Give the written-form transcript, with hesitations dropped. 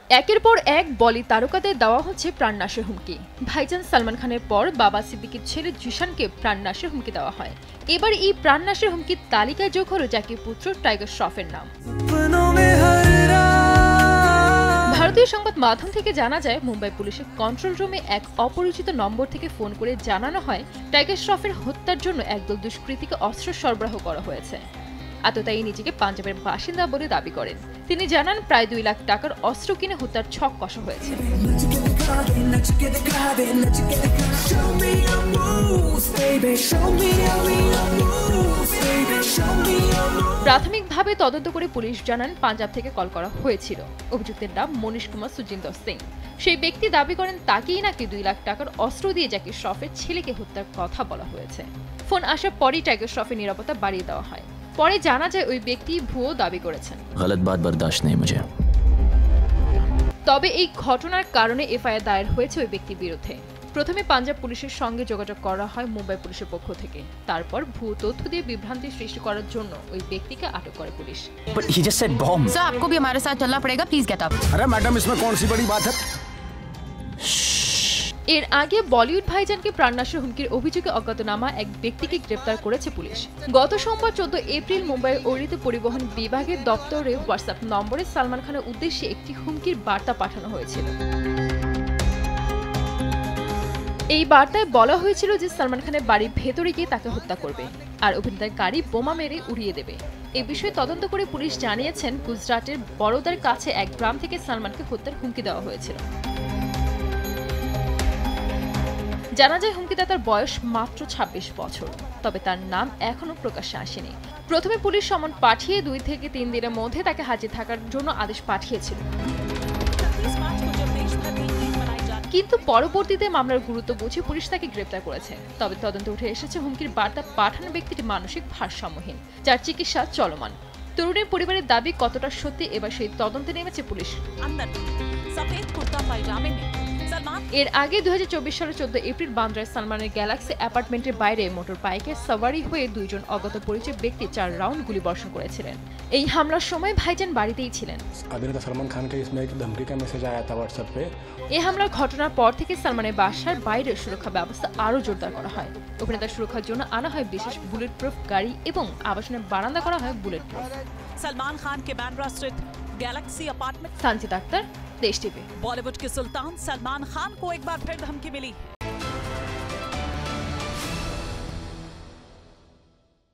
একের পর এক বলি তারকাদের দেওয়া হচ্ছে প্রাণনাশের হুমকি। ভাইজান সালমান খানের পর বাবা সিদ্দিকীর ছেলে জিশানকে প্রাণনাশের হুমকি দেওয়া হয়। এবার এই প্রাণনাশের হুমকির তালিকায় যোগ হলো জাকির পুত্র টাইগার শ্রফের নাম। ভারতীয় সংবাদ মাধ্যম থেকে জানা যায়, মুম্বাই পুলিশের কন্ট্রোল রুমে এক অপরিচিত নম্বর থেকে ফোন করে জানানো হয় টাইগার শ্রফের হত্যার জন্য একদল দুষ্কৃতীকে অস্ত্র সরবরাহ করা হয়েছে। আততায়ী নিজেকে পাঞ্জাবের বাসিন্দা বলে দাবি করেন। তিনি জানান, প্রায় 2 লাখ টাকার অস্ত্র কিনে হত্যার ছক কষা হয়েছে। প্রাথমিকভাবে তদন্ত করে পুলিশ জানান, পাঞ্জাব থেকে কল করা হয়েছিল। অভিযুক্তের নাম মনীশ কুমার সুজিন্দর সিং। সেই ব্যক্তি দাবি করেন তাকেই নাকি 2 লাখ টাকার অস্ত্র দিয়ে জাকির শ্রফের ছেলেকে হত্যার কথা বলা হয়েছে। ফোন আসার পরই টাইগার শ্রফের নিরাপত্তা বাড়িয়ে দেওয়া হয়। পরে জানা যায় ওই ব্যক্তি ভুয়ো দাবি করেছেন। গলত বাত বরদাশত নেই মুঝে। তবে এই ঘটনার কারণে এফআইআর দায়ের হয়েছে ওই ব্যক্তির বিরুদ্ধে। প্রথমে পাঞ্জাব পুলিশের সঙ্গে যোগাযোগ করা হয় মুম্বাই পুলিশের পক্ষ থেকে। তারপর ভুয়ো তথ্য দিয়ে বিভ্রান্তি সৃষ্টি করার জন্য ওই ব্যক্তিকে আটক করে police. But he just said bomb. Sir, आपको भी हमारे साथ चलना पड़ेगा, प्लीज गेट अप। अरे मैडम, इसमें कौन सी बड़ी बात है? এর আগে বলিউড ভাইজানকে প্রাণনাশের হুমকির অভিযোগে অজ্ঞাতনামা এক ব্যক্তিকে গ্রেপ্তার করেছে পুলিশ। গত সোমবার 14 এপ্রিল মুম্বাইয়ের ওড়িত পরিবহন বিভাগের দপ্তরে হোয়াটসঅ্যাপ নম্বরে সালমান খানের উদ্দেশ্যে একটি হুমকির বার্তা পাঠানো হয়েছিল। এই বার্তায় বলা হয়েছিল যে সালমান খানের বাড়ির ভেতরে গিয়ে তাকে হত্যা করবে আর অভিনেতার গাড়ি বোমা মেরে উড়িয়ে দেবে। এ বিষয়ে তদন্ত করে পুলিশ জানিয়েছেন, গুজরাটের বড়োদার কাছে এক গ্রাম থেকে সালমানকে হত্যার হুমকি দেওয়া হয়েছিল। জানা যায়, হুমকিদাতার বয়স মাত্র 26 বছর। তবে তার নাম এখনো প্রকাশ্যে আসেনি। প্রথমে পুলিশ সমন পাঠিয়ে 2 থেকে 3 দিনের মধ্যে তাকে হাজির থাকার জন্য আদেশ পাঠিয়েছিল। কিন্তু পরবর্তীতে মামলার গুরুত্ব বুঝে পুলিশ তাকে গ্রেপ্তার করেছে। তবে তদন্তে উঠে এসেছে, হুমকির বার্তা পাঠানো ব্যক্তিটি মানসিক ভারসাম্যহীন, যার চিকিৎসা চলমান। তরুণের পরিবারের দাবি কতটা সত্যি, এবার সেই তদন্তে নেমেছে পুলিশ। এর আগে 2024 সালের 14 এপ্রিল বান্দ্রায় সালমানের গ্যালাক্সি অ্যাপার্টমেন্টের বাইরে মোটর বাইকে সওয়ারি হয়ে 2 জন অজ্ঞাত পরিচয় ব্যক্তি 4 রাউন্ড গুলি বর্ষণ করেছিলেন। এই হামলার সময় ভাইজান বাড়িতেই ছিলেন। अभिनेता सलमान खान के इसमें एक धमकी का मैसेज आया था व्हाट्सएप पे। এই হামলার ঘটনার পর থেকে সালমানের বাসার বাইরে সুরক্ষা ব্যবস্থা আরও জোরদার করা হয়। অভিনেতার সুরক্ষার জন্য আনা হয় বিশেষ বুলেট প্রুফ গাড়ি এবং আবাসনের বারান্দা করা হয় বুলেট প্রুফ। सलमान खान के बांद्रा स्थित गैलेक्सी अपार्टमेंट। সানজিদ আক্তার, देश टीवी। बॉलीवुड के सुल्तान सलमान खान को एक बार फिर धमकी मिली।